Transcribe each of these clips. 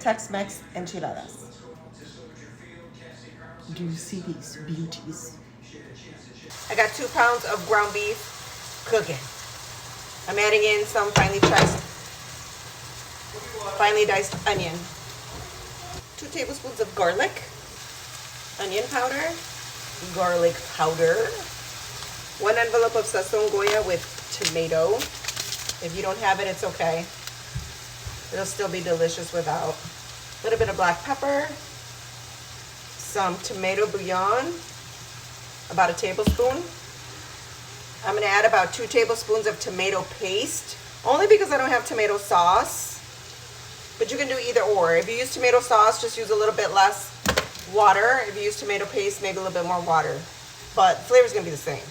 Tex-MEX Enchiladas. Do you see these beauties? I got 2 pounds of ground beef cooking. I'm adding in some finely diced onion. 2 tablespoons of garlic, onion powder, garlic powder, 1 envelope of sazon goya with tomato. If you don't have it, it's okay. It'll still be delicious without. A little bit of black pepper, some tomato bouillon, about a tablespoon. I'm gonna add about 2 tablespoons of tomato paste, only because I don't have tomato sauce, but you can do either or. If you use tomato sauce, just use a little bit less water. If you use tomato paste, maybe a little bit more water, but the flavor's gonna be the same.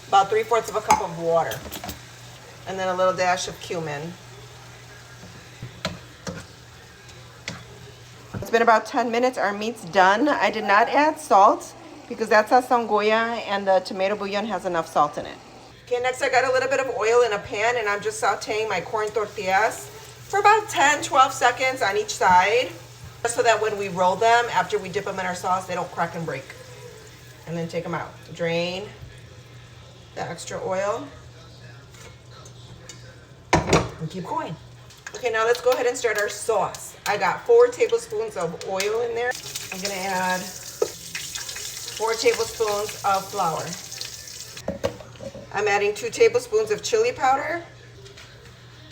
About 3/4 of a cup of water, and then a little dash of cumin. It's been about 10 minutes. Our meat's done. I did not add salt because that's sazon goya and the tomato bouillon has enough salt in it. Okay, next I got a little bit of oil in a pan and I'm just sauteing my corn tortillas for about 10-12 seconds on each side, so that when we roll them, after we dip them in our sauce, they don't crack and break. And then take them out. Drain the extra oil and keep going. Okay, now let's go ahead and start our sauce. I got 4 tablespoons of oil in there. I'm gonna add 4 tablespoons of flour. I'm adding 2 tablespoons of chili powder,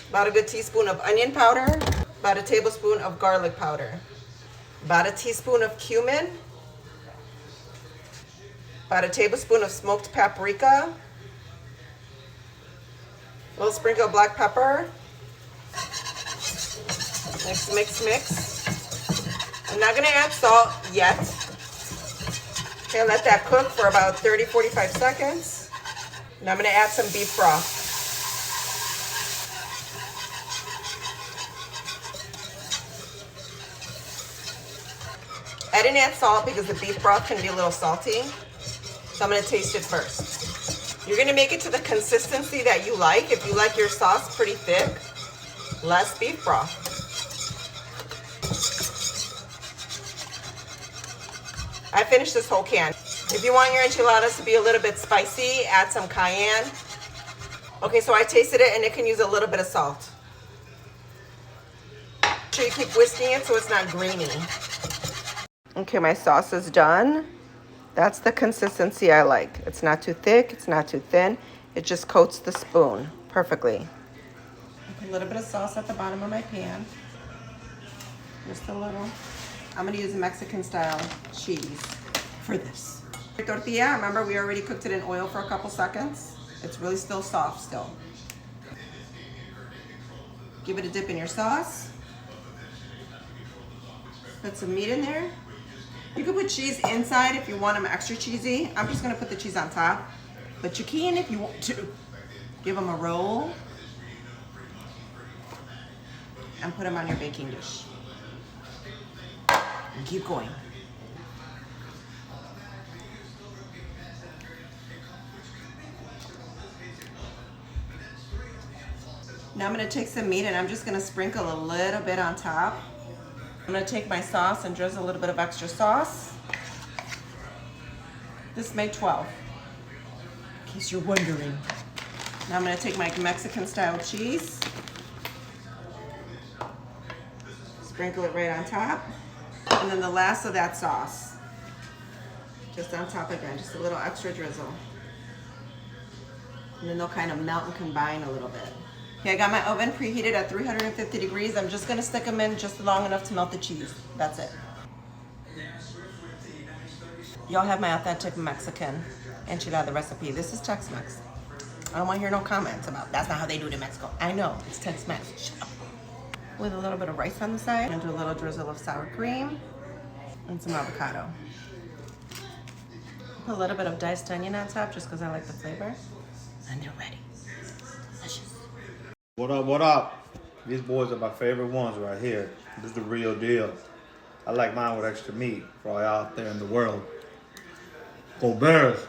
about a good teaspoon of onion powder, about a tablespoon of garlic powder, about a teaspoon of cumin, about a tablespoon of smoked paprika, a little sprinkle of black pepper. Mix, mix, mix. I'm not gonna add salt yet. Okay, let that cook for about 30-45 seconds. Now I'm gonna add some beef broth. I didn't add salt because the beef broth can be a little salty, so I'm gonna taste it first. You're gonna make it to the consistency that you like. If you like your sauce pretty thick, less beef broth. I finished this whole can. If you want your enchiladas to be a little bit spicy, add some cayenne. Okay, so I tasted it and it can use a little bit of salt. Make sure you keep whisking it so it's not grainy. Okay, my sauce is done. That's the consistency I like. It's not too thick, it's not too thin. It just coats the spoon perfectly. A little bit of sauce at the bottom of my pan. Just a little. I'm gonna use Mexican style cheese for this. Your tortilla, remember we already cooked it in oil for a couple seconds. It's really still soft still. Give it a dip in your sauce. Put some meat in there. You can put cheese inside if you want them extra cheesy. I'm just gonna put the cheese on top, but you can if you want to. Give them a roll and put them on your baking dish. And keep going. Now I'm gonna take some meat and I'm just gonna sprinkle a little bit on top. I'm gonna take my sauce and drizzle a little bit of extra sauce. This made 12, in case you're wondering. Now I'm gonna take my Mexican style cheese, sprinkle it right on top, and then the last of that sauce, just on top again, just a little extra drizzle. And then they'll kind of melt and combine a little bit. Okay, I got my oven preheated at 350 degrees. I'm just gonna stick them in just long enough to melt the cheese. That's it. Y'all have my authentic Mexican enchilada recipe. This is Tex-Mex. I don't wanna hear no comments about that's not how they do it in Mexico. I know, it's Tex-Mex. Shut up. With a little bit of rice on the side, and do a little drizzle of sour cream and some avocado. Put a little bit of diced onion on top just because I like the flavor. And they're ready. Delicious. What up, what up? These boys are my favorite ones right here. This is the real deal. I like mine with extra meat for all y'all out there in the world. Go Bears!